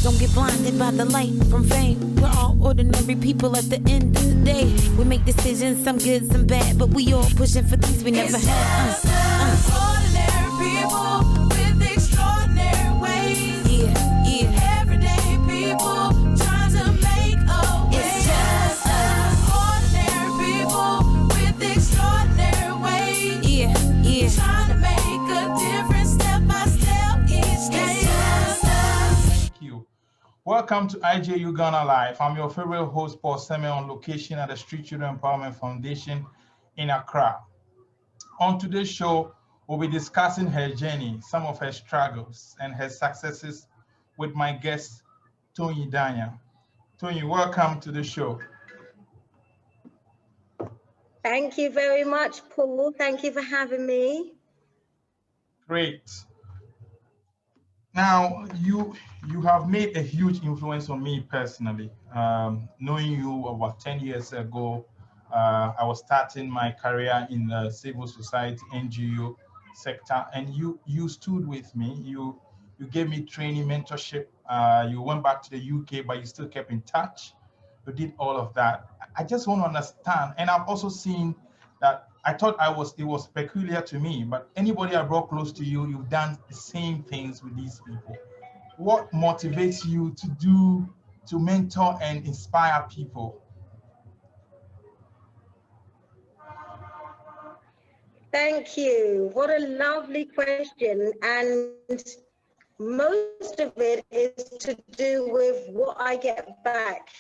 Don't get blinded by the light from fame. We're all ordinary people at the end of the day. We make decisions, some good, some bad, but we all pushing for things we never had. Ordinary people with extraordinary ways. Yeah. Everyday people trying to make a way. It's just us. Ordinary people with extraordinary ways. Yeah. Trying to make a difference step by step each day. Thank you. Welcome to IJU Ghana Live. I'm your favorite host, Paul Semeh, on location at the Street Children Empowerment Foundation in Accra. On today's show, we'll be discussing her journey, some of her struggles, and her successes with my guest, Toyin Dania. Toyin, welcome to the show. Thank you very much, Paul. Thank you for having me. Great. Now, you have made a huge influence on me personally. Knowing you about 10 years ago, I was starting my career in the civil society NGO sector, and you stood with me. You gave me training, mentorship. You went back to the UK, but you still kept in touch. You did all of that. I just want to understand, and I've also seen that I thought it was peculiar to me, but anybody I brought close to you, you've done the same things with these people. What motivates you to mentor and inspire people? Thank you. What a lovely question. And most of it is to do with what I get back.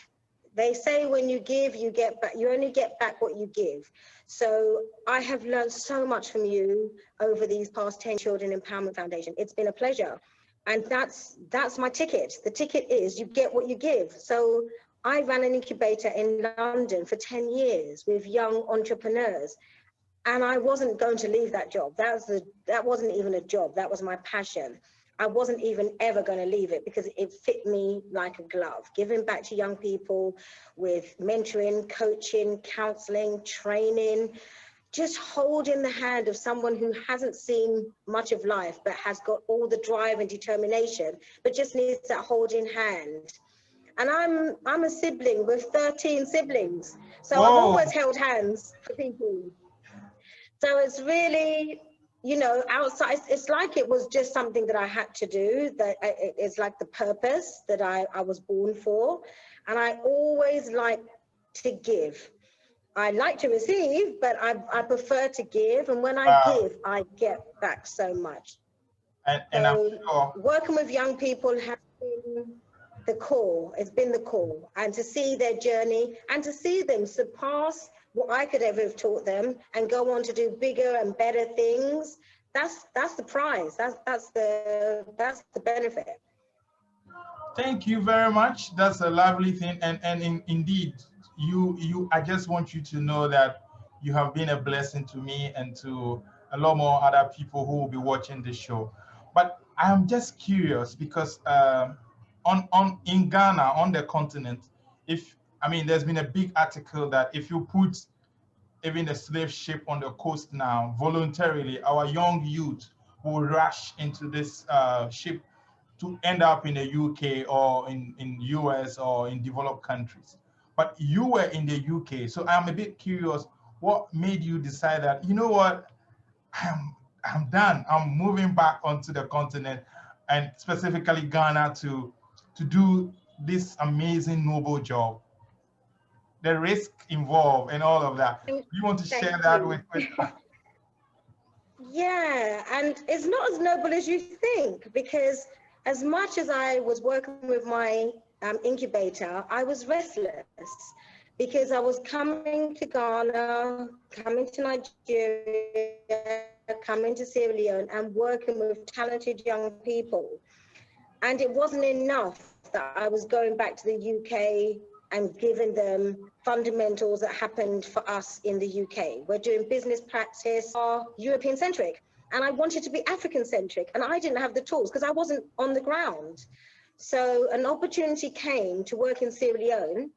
They say when you give, you get back. You only get back what you give. So I have learned so much from you over these past 10 Children Empowerment Foundation. It's been a pleasure. And that's my ticket. The ticket is you get what you give. So I ran an incubator in London for 10 years with young entrepreneurs. And I wasn't going to leave that job. That wasn't even a job. That was my passion. I wasn't even ever going to leave it because it fit me like a glove. Giving back to young people with mentoring, coaching, counseling, training, just holding the hand of someone who hasn't seen much of life, but has got all the drive and determination, but just needs that holding hand. And I'm a sibling with 13 siblings. So I've always held hands for people. So it's really, you know, outside, it's like it was just something that I had to do, that it's like the purpose that I was born for. And I always like to give. I like to receive, but I prefer to give. And when I give, I get back so much. And so I'm sure working with young people has been the core. It's been the core. And to see their journey and to see them surpass what I could ever have taught them and go on to do bigger and better things, that's the prize. That's the benefit. Thank you very much. That's a lovely thing. And indeed, you I just want you to know that you have been a blessing to me and to a lot more other people who will be watching this show. But I'm just curious because in Ghana, on the continent, there's been a big article that if you put even the slave ship on the coast now, voluntarily, our young youth will rush into this ship to end up in the UK or in US or in developed countries. But you were in the UK, so I'm a bit curious, what made you decide that, you know what, I'm done, I'm moving back onto the continent and specifically Ghana to do this amazing noble job? The risk involved and all of that. You want to share that with Yeah, and it's not as noble as you think, because as much as I was working with my incubator, I was restless because I was coming to Ghana, coming to Nigeria, coming to Sierra Leone and working with talented young people. And it wasn't enough that I was going back to the UK and giving them fundamentals that happened for us in the UK. We're doing business practice, European-centric, and I wanted to be African-centric, and I didn't have the tools because I wasn't on the ground. So an opportunity came to work in Sierra Leone,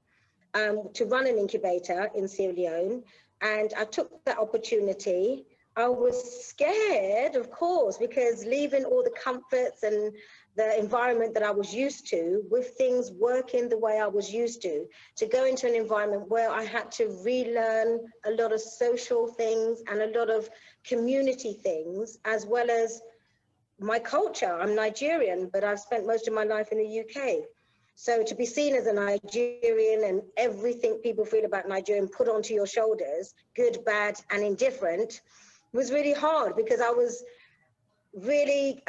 to run an incubator in Sierra Leone, and I took that opportunity. I was scared, of course, because leaving all the comforts and the environment that I was used to, with things working the way I was used to go into an environment where I had to relearn a lot of social things and a lot of community things, as well as my culture. I'm Nigerian, but I've spent most of my life in the UK. So to be seen as a Nigerian and everything people feel about Nigerian put onto your shoulders, good, bad, and indifferent, was really hard, because I was really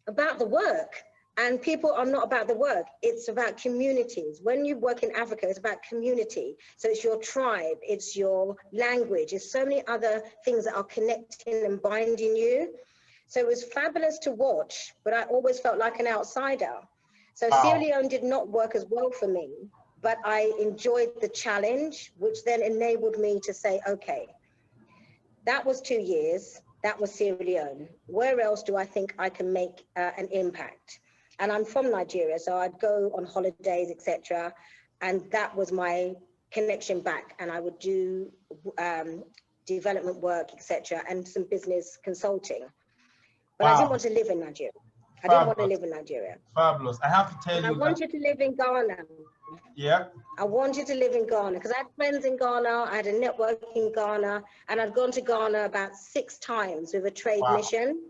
about the work. And people are not about the work. It's about communities. When you work in Africa, it's about community. So it's your tribe, it's your language, it's so many other things that are connecting and binding you. So it was fabulous to watch, but I always felt like an outsider. So Sierra Leone did not work as well for me, but I enjoyed the challenge, which then enabled me to say, okay, that was 2 years, that was Sierra Leone. Where else do I think I can make an impact? And I'm from Nigeria, so I'd go on holidays, etc. And that was my connection back. And I would do development work, etc., and some business consulting. But I didn't want to live in Nigeria. I didn't want to live in Nigeria. Fabulous. I have to tell you, I wanted to live in Ghana. Yeah. I wanted to live in Ghana because I had friends in Ghana. I had a network in Ghana, and I'd gone to Ghana about 6 times with a trade mission.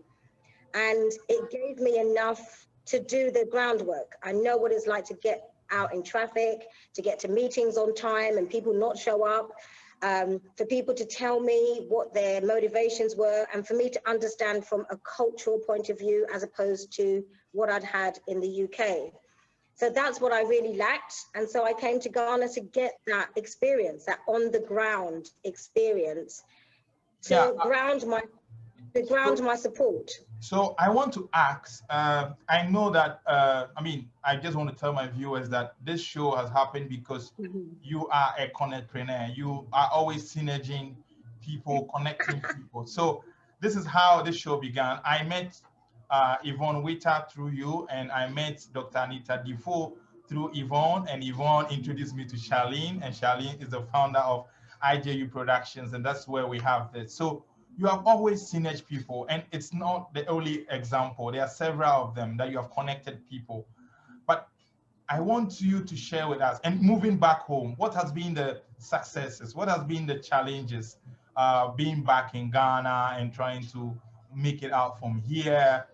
And it gave me enough to do the groundwork. I know what it's like to get out in traffic, to get to meetings on time and people not show up. For people to tell me what their motivations were, and for me to understand from a cultural point of view as opposed to what I'd had in the UK. So that's what I really lacked. And so I came to Ghana to get that experience, that on the ground experience, to ground my support. So I want to ask, I know that, I just want to tell my viewers that this show has happened because you are a connectpreneur. You are always synerging people, connecting people. So this is how this show began. I met Yvonne Witter through you, and I met Dr. Anita Defoe through Yvonne, and Yvonne introduced me to Charlene, and Charlene is the founder of IJU Productions, and that's where we have this. So you have always synerged people, and it's not the only example. There are several of them that you have connected people. But I want you to share with us, and moving back home, what has been the successes? What has been the challenges being back in Ghana and trying to make it out from here?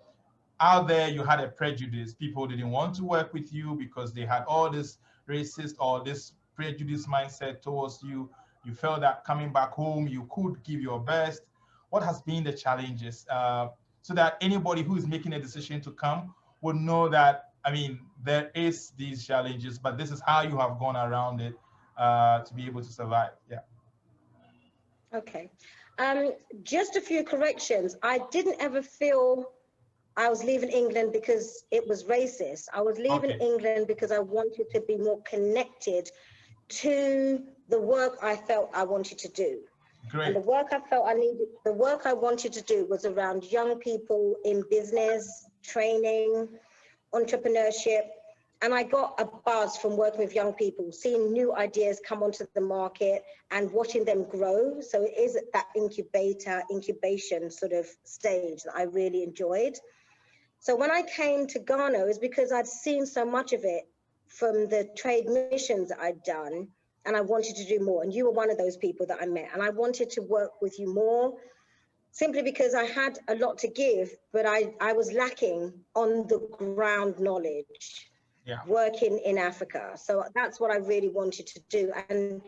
Out there, you had a prejudice. People didn't want to work with you because they had all this racist or this prejudice mindset towards you. You felt that coming back home, you could give your best. What has been the challenges so that anybody who is making a decision to come would know that, there is these challenges, but this is how you have gone around it to be able to survive. Yeah. Okay. Just a few corrections. I didn't ever feel I was leaving England because it was racist. I was leaving England because I wanted to be more connected to the work I felt I wanted to do. Great. And the work I felt I needed, the work I wanted to do was around young people in business, training, entrepreneurship. And I got a buzz from working with young people, seeing new ideas come onto the market and watching them grow. So it is that incubation sort of stage that I really enjoyed. So when I came to Ghana, it was because I'd seen so much of it from the trade missions that I'd done, and I wanted to do more. And you were one of those people that I met, and I wanted to work with you more simply because I had a lot to give, but I was lacking on the ground knowledge, working in Africa. So that's what I really wanted to do. And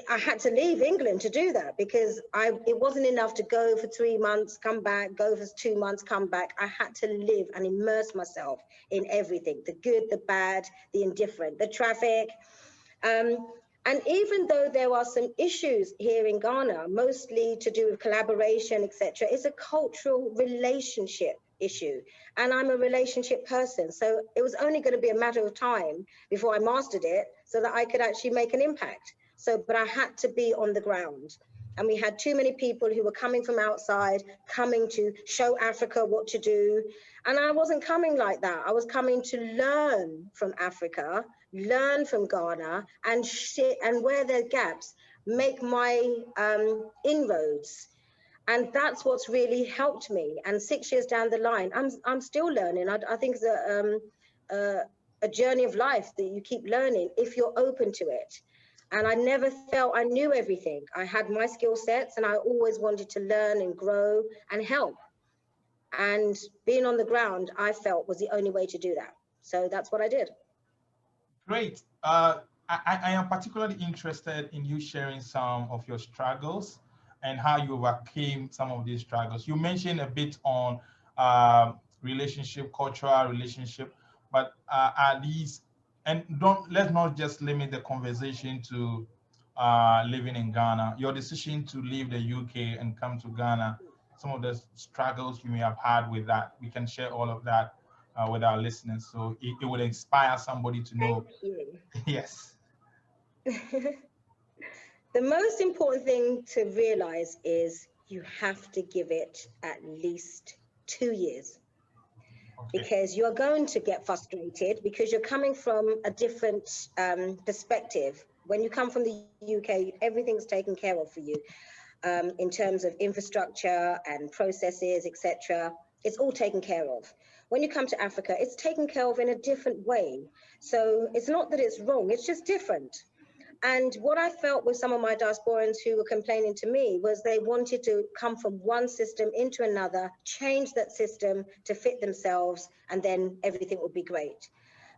I had to leave England to do that because it wasn't enough to go for 3 months, come back, go for 2 months, come back. I had to live and immerse myself in everything, the good, the bad, the indifferent, the traffic. And even though there are some issues here in Ghana, mostly to do with collaboration, etc., it's a cultural relationship issue. And I'm a relationship person. So it was only going to be a matter of time before I mastered it so that I could actually make an impact. But I had to be on the ground. And we had too many people who were coming from outside, coming to show Africa what to do. And I wasn't coming like that. I was coming to learn from Africa, learn from Ghana, and where there are gaps, make my inroads. And that's what's really helped me. And 6 years down the line, I'm still learning. I think it's a journey of life that you keep learning if you're open to it. And I never felt I knew everything. I had my skill sets, and I always wanted to learn and grow and help. And being on the ground, I felt was the only way to do that. So that's what I did. Great. I am particularly interested in you sharing some of your struggles and how you overcame some of these struggles. You mentioned a bit on relationship, cultural relationship, but are these, and let's not just limit the conversation to living in Ghana. Your decision to leave the UK and come to Ghana, some of the struggles you may have had with that. We can share all of that with our listeners, so it would inspire somebody to know. Thank you. Yes. The most important thing to realize is you have to give it at least 2 years, Okay. because you're going to get frustrated because you're coming from a different perspective. When you come from the UK, everything's taken care of for you in terms of infrastructure and processes, etc. It's all taken care of. When you come to Africa, it's taken care of in a different way. So it's not that it's wrong, it's just different. And what I felt with some of my diasporans who were complaining to me was they wanted to come from one system into another, change that system to fit themselves, and then everything would be great.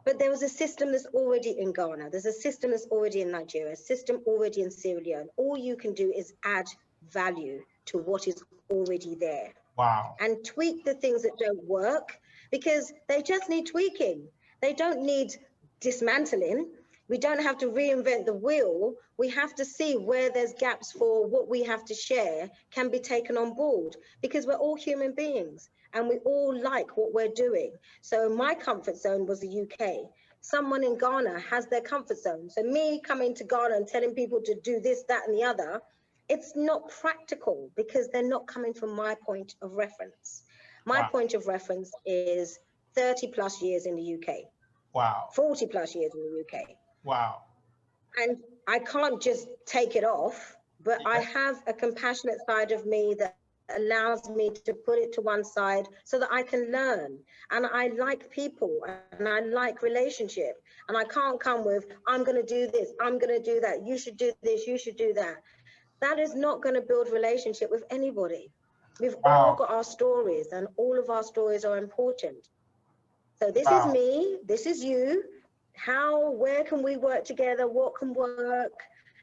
But there was a system that's already in Ghana. There's a system that's already in Nigeria, a system already in Sierra Leone. All you can do is add value to what is already there. Wow. And tweak the things that don't work, because they just need tweaking. They don't need dismantling. We don't have to reinvent the wheel. We have to see where there's gaps for what we have to share can be taken on board, because we're all human beings and we all like what we're doing. So my comfort zone was the UK. Someone in Ghana has their comfort zone. So me coming to Ghana and telling people to do this, that, and the other, it's not practical because they're not coming from my point of reference. My Wow. point of reference is 30 plus years in the UK, Wow. 40 plus years in the UK. Wow. And I can't just take it off, but I Yeah. have a compassionate side of me that allows me to put it to one side so that I can learn. And I like people and I like relationship. And I can't come with, I'm going to do this, I'm going to do that, you should do this, you should do that. That is not going to build relationship with anybody. We've all Wow. got our stories, and all of our stories are important. So this is Wow. me, this is you. Where can we work together? What can work,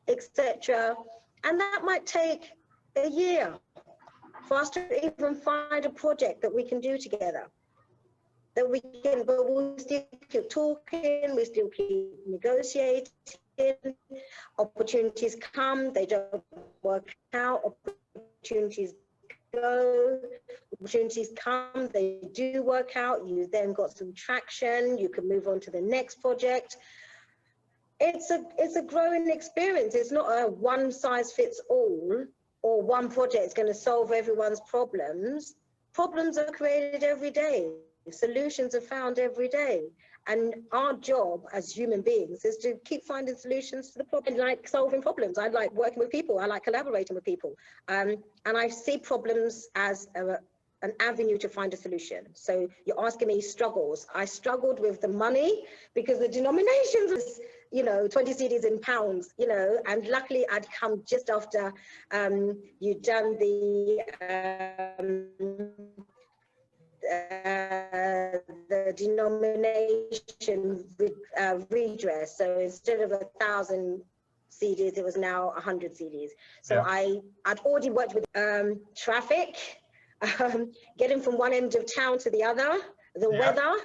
etc. And that might take a year for us to even find a project that we can do together. But we'll still keep talking, we still keep negotiating. Opportunities come, they don't work out. Opportunities go, opportunities come, they do work out. You then got some traction, you can move on to the next project. It's a growing experience. It's not a one size fits all, or one project is going to solve everyone's problems. Problems are created every day. Solutions are found every day. And our job as human beings is to keep finding solutions to the problem. I like solving problems. I like working with people. I like collaborating with people. And I see problems as an avenue to find a solution. So you're asking me struggles. I struggled with the money because the denominations was, 20 CDs in pounds, and luckily I'd come just after you'd done the denomination redress. So instead of 1,000 CDs, it was now 100 CDs. So yeah. I'd already worked with traffic, getting from one end of town to the other, the weather,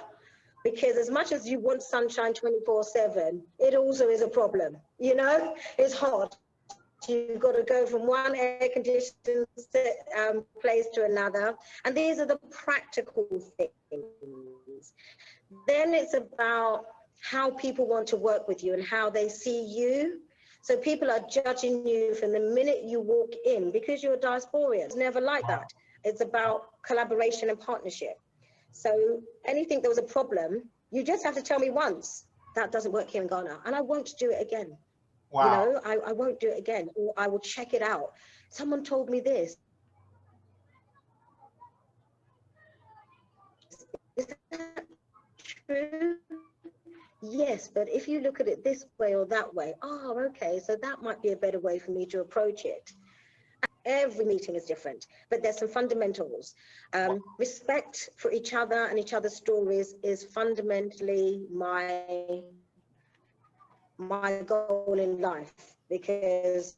because as much as you want sunshine 24/7, it also is a problem. It's hot. You've got to go from one air-conditioned place to another. And these are the practical things. Then it's about how people want to work with you and how they see you. So people are judging you from the minute you walk in because you're a diasporian. It's never like that. It's about collaboration and partnership. So anything that was a problem, you just have to tell me once, that doesn't work here in Ghana, and I won't do it again. Wow. I won't do it again, or I will check it out. Someone told me this. true? Yes, but if you look at it this way or that way, oh, okay, so that might be a better way for me to approach it. Every meeting is different, but there's some fundamentals. Respect for each other and each other's stories is fundamentally my goal in life, because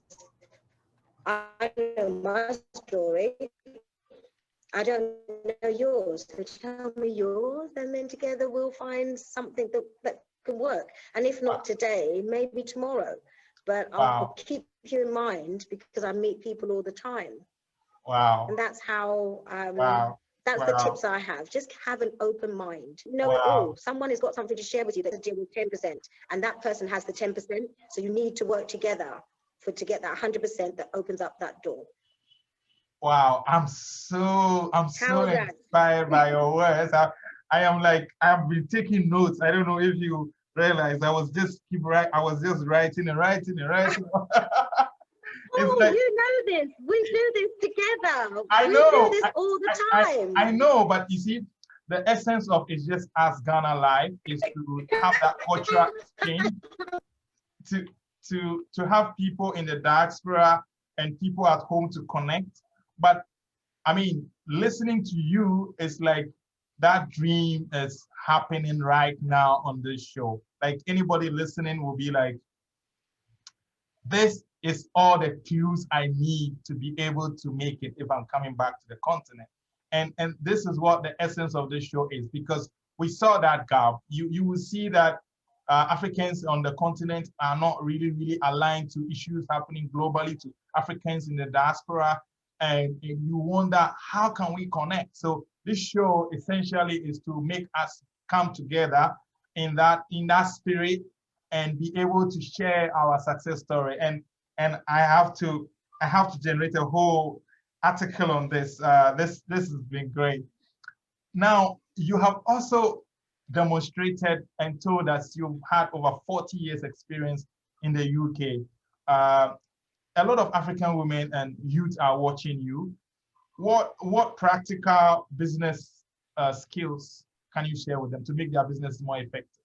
I know my story. I don't know yours. So tell me yours, and then together we'll find something that can work. And if not today, maybe tomorrow. But I'll keep you in mind because I meet people all the time. Wow. And that's how, Wow. that's the tips I have. Just have an open mind. Know it all. Someone has got something to share with you that's deal with 10%, and that person has the 10%. So you need to work together to get that 100% that opens up that door. Wow, I'm so inspired by your words. I am like, I've been taking notes. I don't know if you realize I was just writing and writing and writing. Oh, like, you know this. We do this together. I know. We do this all the time. I know, but you see, the essence of It's Just Us Ghana Live is to have that cultural exchange, to have people in the diaspora and people at home to connect. But I mean, listening to you is like that dream is happening right now on this show. Like anybody listening will be like, this is all the clues I need to be able to make it if I'm coming back to the continent. And this is what the essence of this show is, because we saw that gap. You will see that Africans on the continent are not really aligned to issues happening globally, to Africans in the diaspora. And you wonder, how can we connect? So this show essentially is to make us come together in that spirit and be able to share our success story. And I have to generate a whole article on this. This has been great. Now, you have also demonstrated and told us you've had over 40 years experience in the UK. A lot of African women and youth are watching you. What practical business skills can you share with them to make their business more effective?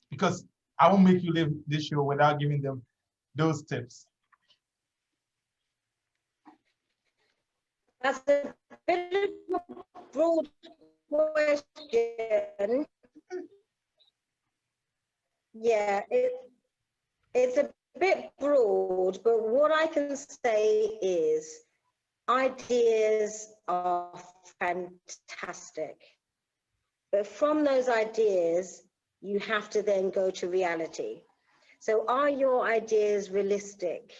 Because I won't make you leave this show without giving them those tips. That's a bit of a broad question. Yeah, it's a bit broad, but what I can say is ideas are fantastic. But from those ideas, you have to then go to reality. So are your ideas realistic?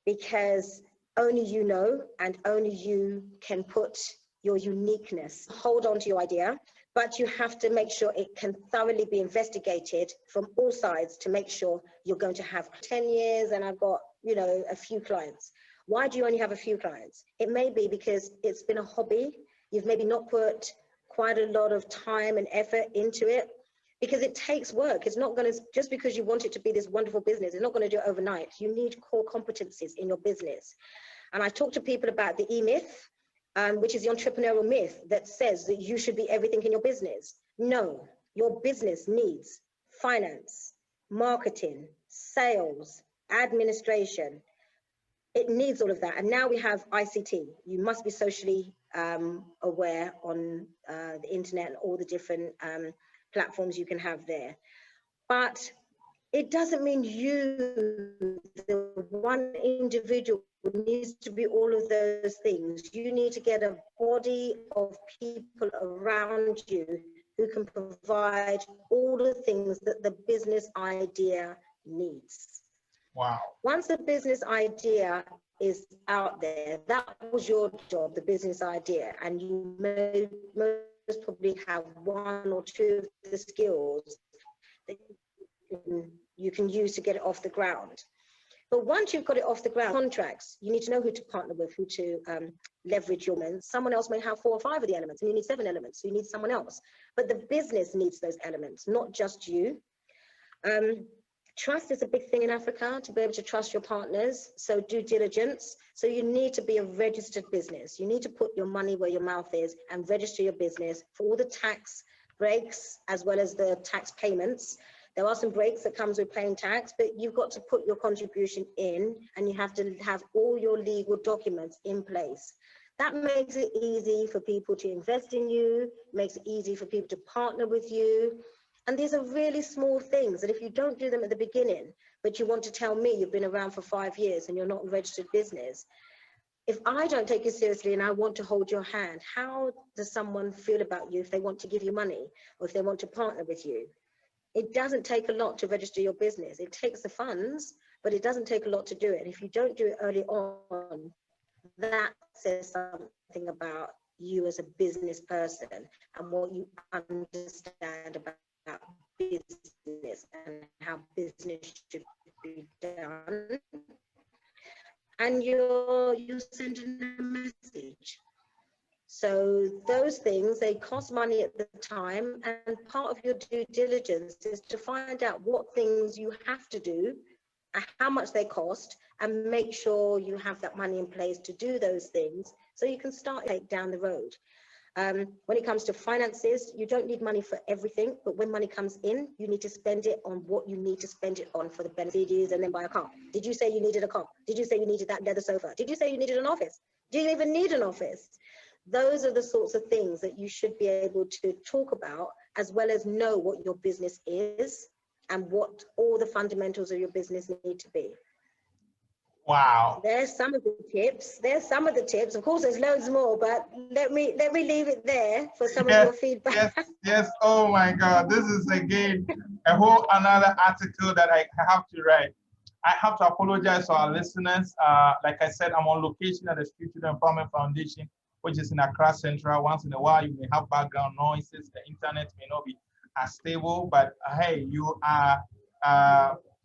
Because only you know, and only you can put your uniqueness. Hold on to your idea, but you have to make sure it can thoroughly be investigated from all sides to make sure you're going to have 10 years and I've got, you know, a few clients. Why do you only have a few clients? It may be because it's been a hobby. You've maybe not put quite a lot of time and effort into it, because it takes work. It's not going to, just because you want it to be this wonderful business, it's not going to do it overnight. You need core competencies in your business. And I talk to people about the E-myth, which is the entrepreneurial myth that says that you should be everything in your business. No, your business needs finance, marketing, sales, administration. It needs all of that. And now we have ICT. You must be socially aware on the internet and all the different platforms you can have there. But it doesn't mean you, the one individual, needs to be all of those things. You need to get a body of people around you who can provide all the things that the business idea needs. Wow. Once the business idea is out there, that was your job, the business idea, and you may most probably have one or two of the skills that you can use to get it off the ground. But once you've got it off the ground, contracts, you need to know who to partner with, who to leverage your elements. Someone else may have 4 or 5 of the elements, and you need 7 elements, so you need someone else. But the business needs those elements, not just you. Trust is a big thing in Africa, to be able to trust your partners. So due diligence. So you need to be a registered business. You need to put your money where your mouth is and register your business for all the tax, breaks as well as the tax payments. There are some breaks that comes with paying tax, but you've got to put your contribution in, and you have to have all your legal documents in place. That makes it easy for people to invest in you, makes it easy for people to partner with you. And these are really small things that if you don't do them at the beginning, but you want to tell me you've been around for 5 years and you're not a registered business, if I don't take you seriously and I want to hold your hand, how does someone feel about you if they want to give you money or if they want to partner with you? It doesn't take a lot to register your business. It takes the funds, but it doesn't take a lot to do it. And if you don't do it early on, that says something about you as a business person and what you understand about business and how business should be done. And you're sending a message. So those things, they cost money at the time, and part of your due diligence is to find out what things you have to do, how much they cost, and make sure you have that money in place to do those things so you can start it down the road. When it comes to finances, you don't need money for everything, but when money comes in, you need to spend it on what you need to spend it on for the benefits, and then buy a car. Did you say you needed a car? Did you say you needed that leather sofa? Did you say you needed an office? Do you even need an office? Those are the sorts of things that you should be able to talk about, as well as know what your business is and what all the fundamentals of your business need to be. Wow. There's some of the tips. There's some of the tips. Of course, there's loads more, but let me leave it there for some of your feedback. Yes. Oh my God. This is again a whole another article that I have to write. I have to apologize to our listeners. Like I said, I'm on location at the Street Children Empowerment Foundation, which is in Accra Central. Once in a while, you may have background noises. The internet may not be as stable, but hey, you are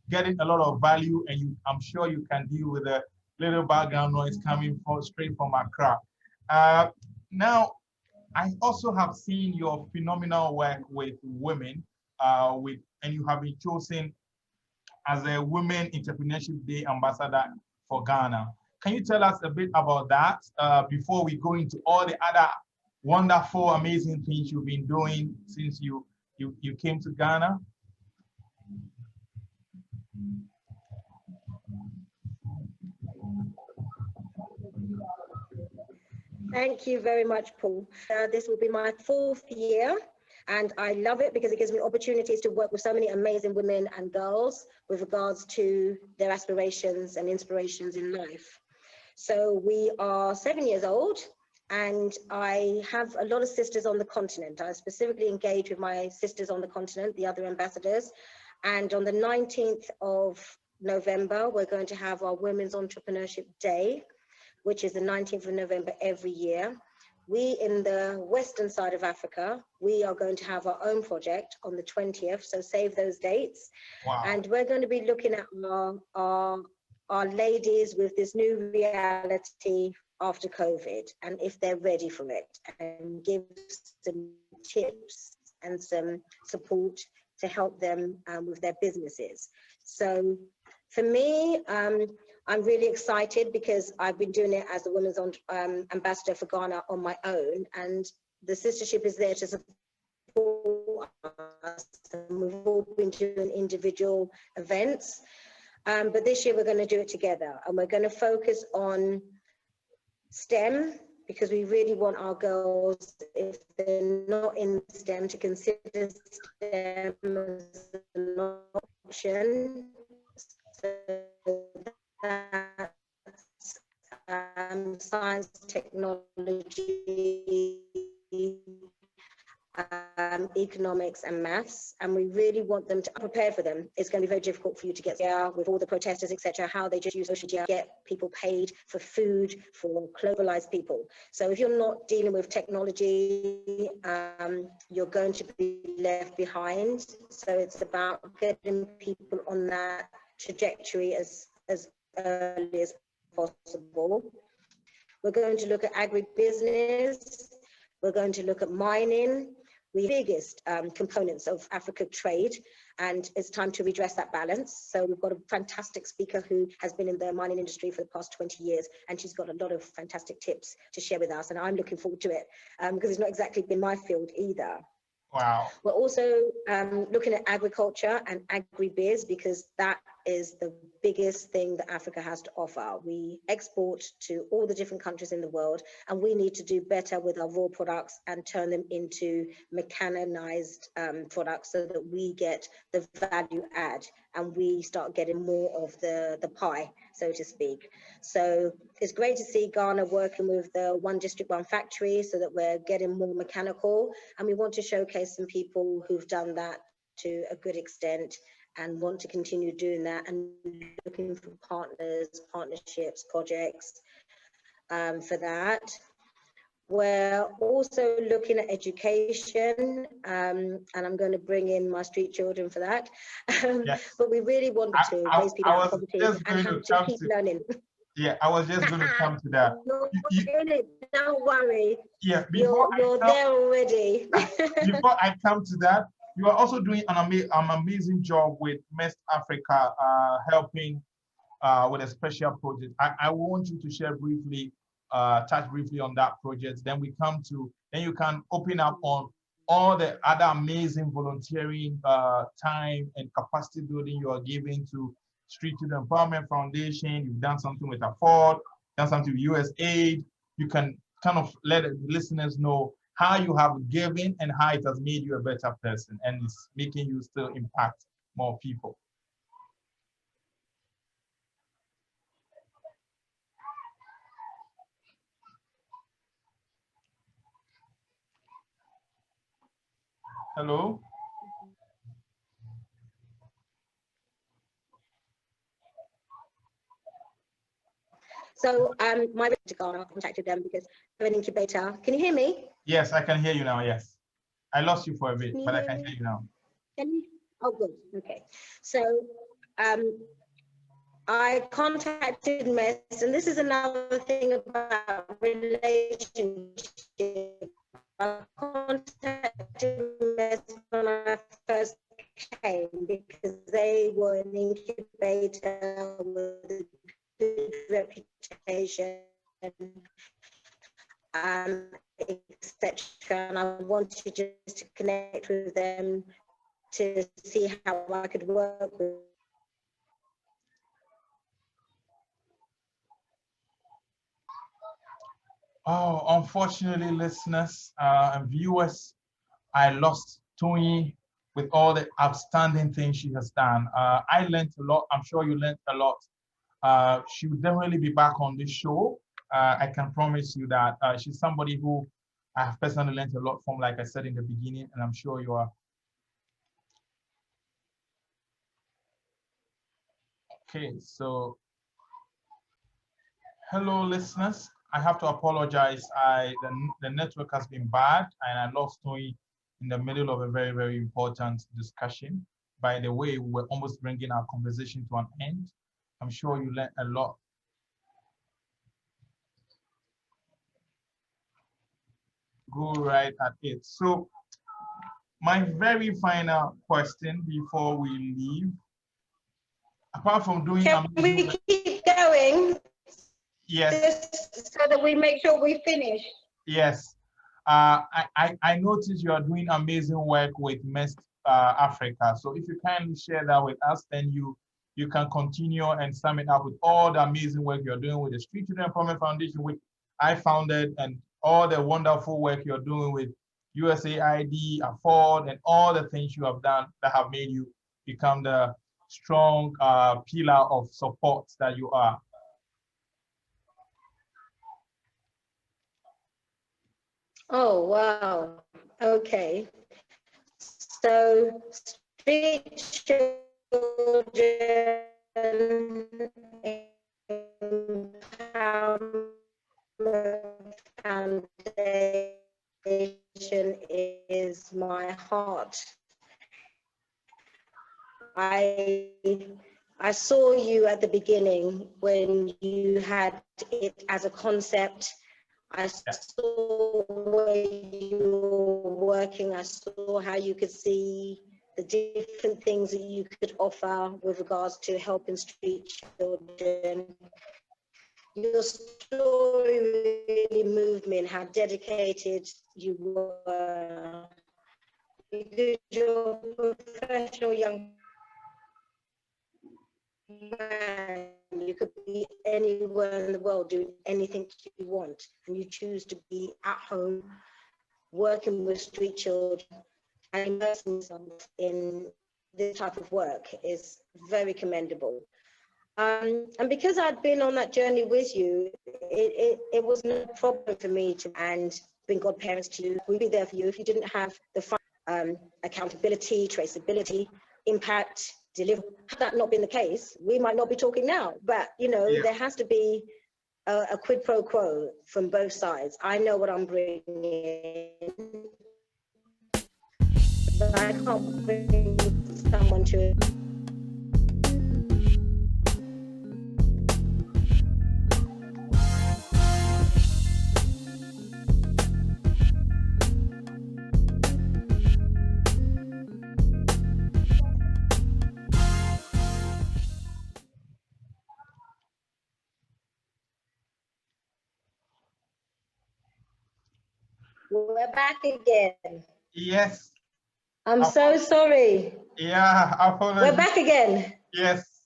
getting a lot of value, and I'm sure you can deal with a little background noise coming straight from Accra. Now, I also have seen your phenomenal work with women, and you have been chosen as a Women Entrepreneurship Day Ambassador for Ghana. Can you tell us a bit about that before we go into all the other wonderful, amazing things you've been doing since you came to Ghana? Thank you very much, Paul. This will be my 4th year, and I love it because it gives me opportunities to work with so many amazing women and girls with regards to their aspirations and inspirations in life. So we are 7 years old, and I have a lot of sisters on the continent. I specifically engage with my sisters on the continent, the other ambassadors. And on the 19th of November, we're going to have our Women's Entrepreneurship Day, which is the 19th of November every year. We in the western side of Africa, we are going to have our own project on the 20th, so save those dates. Wow. And we're going to be looking at our ladies with this new reality after COVID, and if they're ready for it, and give some tips and some support to help them with their businesses. So for me, I'm really excited because I've been doing it as the Women's Ambassador for Ghana on my own, and the sistership is there to support us. And we've all been doing individual events, but this year we're going to do it together, and we're going to focus on STEM, because we really want our girls, if they're not in STEM, to consider STEM as an option. So that's science, technology, economics and maths, and we really want them to prepare for them. It's going to be very difficult for you to get there with all the protesters, etc., how they just use social media, get people paid for food, for globalized people. So if you're not dealing with technology, you're going to be left behind. So it's about getting people on that trajectory as early as possible. We're going to look at agribusiness. We're going to look at mining, the biggest components of Africa trade, and it's time to redress that balance. So we've got a fantastic speaker who has been in the mining industry for the past 20 years, and she's got a lot of fantastic tips to share with us, and I'm looking forward to it because it's not exactly been my field either. Wow. We're also looking at agriculture and agri-biz, because that is the biggest thing that Africa has to offer. We export to all the different countries in the world, and we need to do better with our raw products and turn them into mechanized products so that we get the value add and we start getting more of the pie, so to speak. So it's great to see Ghana working with the One District, One Factory so that we're getting more mechanical, and we want to showcase some people who've done that to a good extent and want to continue doing that, and looking for partners, partnerships, projects for that. We're also looking at education, and I'm going to bring in my street children for that. Yes. But we really want to raise people out of poverty and have to keep learning. Yeah, I was just going to come to that. You're in it, don't worry. Yeah, You're there already. before I come to that, you are also doing an amazing job with MEST Africa, helping with a special project. I want you to share briefly, touch briefly on that project. Then you can open up on all the other amazing volunteering time and capacity building you are giving to Street Children Empowerment Foundation. You've done something with Afford, done something with USAID. You can kind of let the listeners know how you have given and how it has made you a better person and it's making you still impact more people. Hello? So my to Ghana contacted them because they're an incubator. Can you hear me? Yes, I can hear you now, yes. I lost you for a bit, but I can hear you now. Can you? Oh, good. Okay. So I contacted MEST, and this is another thing about relationship. I contacted MEST when I first came because they were an incubator with a good reputation, etc. And I wanted just to connect with them to see how I could work with. Oh, unfortunately, listeners and viewers, I lost Toyin with all the outstanding things she has done. I learned a lot. I'm sure you learned a lot. She will definitely be back on this show. I can promise you that she's somebody who I have personally learned a lot from, like I said in the beginning, and I'm sure you are. Okay, so hello, listeners. I have to apologize. The network has been bad, and I lost Toyin in the middle of a very, very important discussion. By the way, we were almost bringing our conversation to an end. I'm sure you learned a lot. Go right at it. So my very final question before we leave, apart from doing Can we keep going? Yes. So that we make sure we finish. Yes. I noticed you are doing amazing work with MEST Africa. So if you kindly share that with us, then you can continue and sum it up with all the amazing work you're doing with the Street Children Empowerment Foundation, which I founded, and all the wonderful work you're doing with USAID, Afford, and all the things you have done that have made you become the strong pillar of support that you are. Oh, wow. Okay. So, Street Children Empowerment Foundation is my heart. I saw you at the beginning when you had it as a concept. I saw where you were working. I saw how you could see the different things that you could offer with regards to helping street children. Your story really moved me and how dedicated you were. because you're a professional young man, you could be anywhere in the world doing anything you want, and you choose to be at home working with street children and immersing yourself in this type of work is very commendable. And because I'd been on that journey with you, it was no problem for me to and bring godparents to you. We'd be there for you if you didn't have the accountability, traceability, impact, deliver. Had that not been the case, we might not be talking now. But you know, there has to be a quid pro quo from both sides. I know what I'm bringing, but I can't bring someone to. We're back again. Yes. I'm so sorry. Yeah, apologies. We're back again. Yes.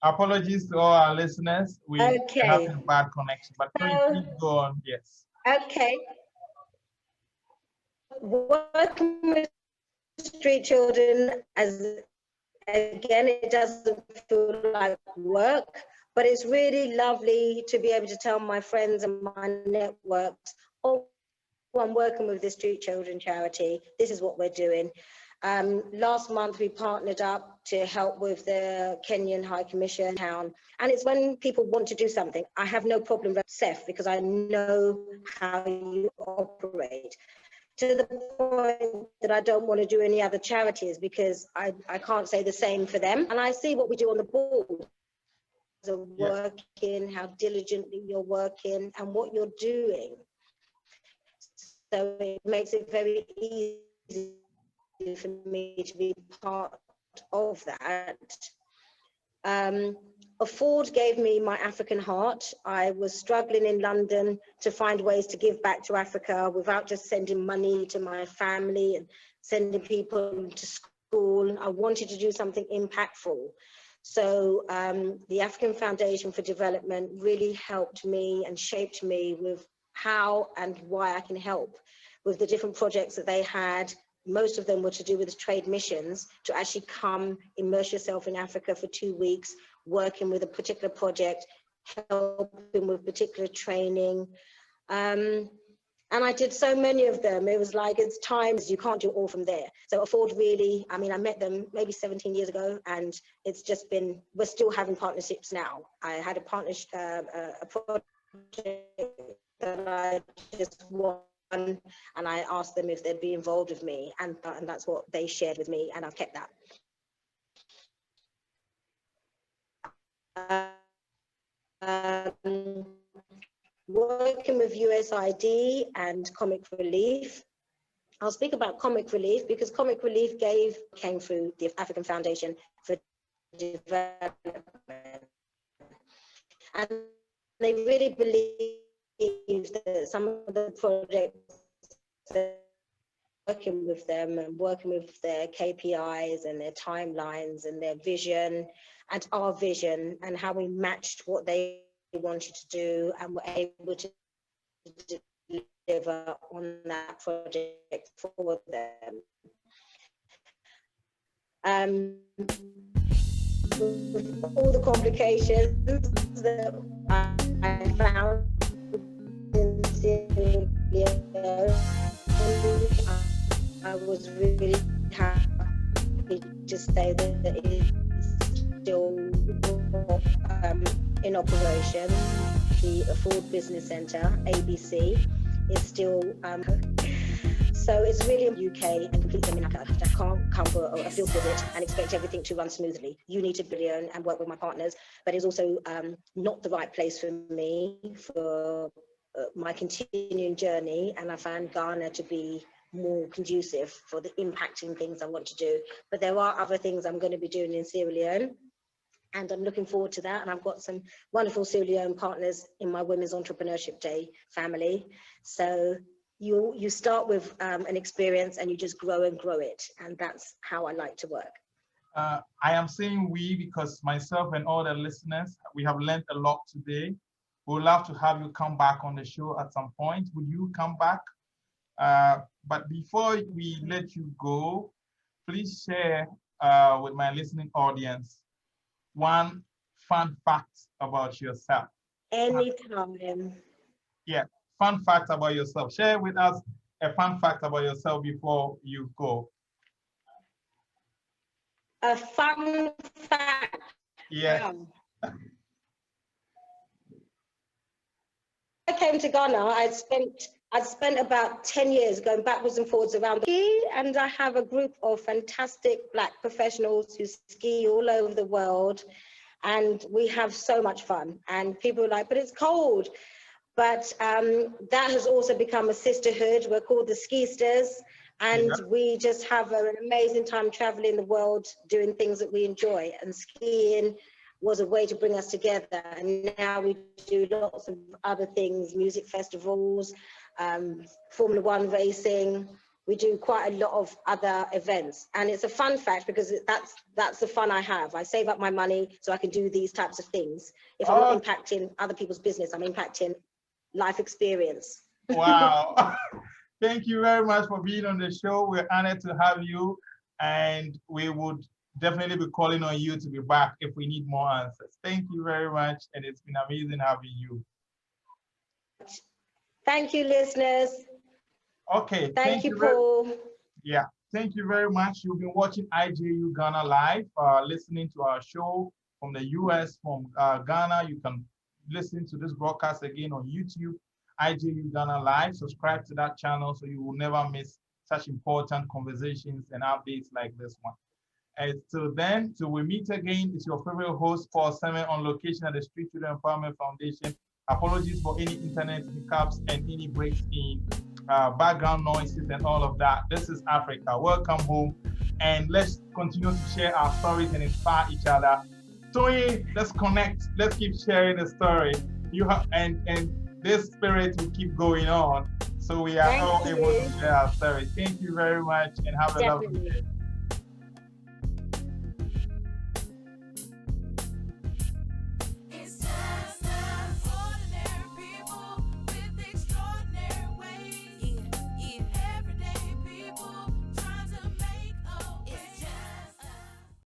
Apologies to all our listeners. We have a bad connection, but please go on. Yes. Okay. Working with street children, as again, it doesn't feel like work, but it's really lovely to be able to tell my friends and my networks, oh, I'm working with the Street Children charity. This is what we're doing. Last month, we partnered up to help with the Kenyan High Commission town. And it's when people want to do something, I have no problem with Seth because I know how you operate. To the point that I don't want to do any other charities because I can't say the same for them. And I see what we do on the board. Working, how diligently you're working and what you're doing. So it makes it very easy for me to be part of that. Afford gave me my African heart. I was struggling in London to find ways to give back to Africa without just sending money to my family and sending people to school. I wanted to do something impactful. So the African Foundation for Development really helped me and shaped me with how and why I can help with the different projects that they had. Most of them were to do with trade missions, to actually come immerse yourself in Africa for 2 weeks, working with a particular project, helping with particular training. And I did so many of them. It was like, it's times you can't do all from there. So Afford really, I mean, I met them maybe 17 years ago, and it's just been, we're still having partnerships now. I had a partnership, a project that I just won, and I asked them if they'd be involved with me, and that's what they shared with me, and I've kept that. Working with USAID and Comic Relief. I'll speak about Comic Relief because Comic Relief came through the African Foundation for Development. And they really believe that some of the projects that working with them and working with their KPIs and their timelines and their vision and our vision and how we matched what they wanted to do and were able to deliver on that project for them. With all the complications that I found in Syria, I was really happy to say that it's still in operation. The Afford Business Centre, ABC, is still, so it's really in the UK and completely in America. I can't come for a field visit and expect everything to run smoothly. You need to billion and work with my partners, but it's also not the right place for me for my continuing journey, and I found Ghana to be more conducive for the impacting things I want to do. But there are other things I'm going to be doing in Sierra Leone, and I'm looking forward to that. And I've got some wonderful Sierra Leone partners in my Women's Entrepreneurship Day family. So you start with an experience and you just grow and grow it. And that's how I like to work. I am saying we because myself and all the listeners, we have learned a lot today. We would love to have you come back on the show at some point. Would you come back? But before we let you go, please share with my listening audience one fun fact about yourself. Anytime. Yeah, fun fact about yourself. Share with us a fun fact about yourself before you go. A fun fact. Yeah. I came to Ghana, I'd spent about 10 years going backwards and forwards around the ski, and I have a group of fantastic Black professionals who ski all over the world, and we have so much fun. And people are like, but it's cold. But that has also become a sisterhood. We're called the Skisters, and we just have an amazing time traveling the world, doing things that we enjoy, and skiing was a way to bring us together. And now we do lots of other things, music festivals, Formula One racing. We do quite a lot of other events. And it's a fun fact because that's the fun I have. I save up my money so I can do these types of things. If I'm not impacting other people's business, I'm impacting life experience. Wow. Thank you very much for being on the show. We're honored to have you, and we would definitely be calling on you to be back if we need more answers. Thank you very much, and it's been amazing having you. Thank you, listeners. Okay. Thank you, Paul. Yeah, thank you very much. You've been watching IJU Ghana Live, listening to our show from the US, from Ghana. You can listen to this broadcast again on YouTube, IJU Ghana Live. Subscribe to that channel so you will never miss such important conversations and updates like this one. And till then, till we meet again, it's your favorite host, Paul Semeh, on location at the Street Children Empowerment Foundation. Apologies for any internet hiccups and any breaks in background noises and all of that. This is Africa. Welcome home. And let's continue to share our stories and inspire each other. Toyin, let's connect. Let's keep sharing the story. And this spirit will keep going on. So we are all able to share our story. Thank you very much and have a lovely day.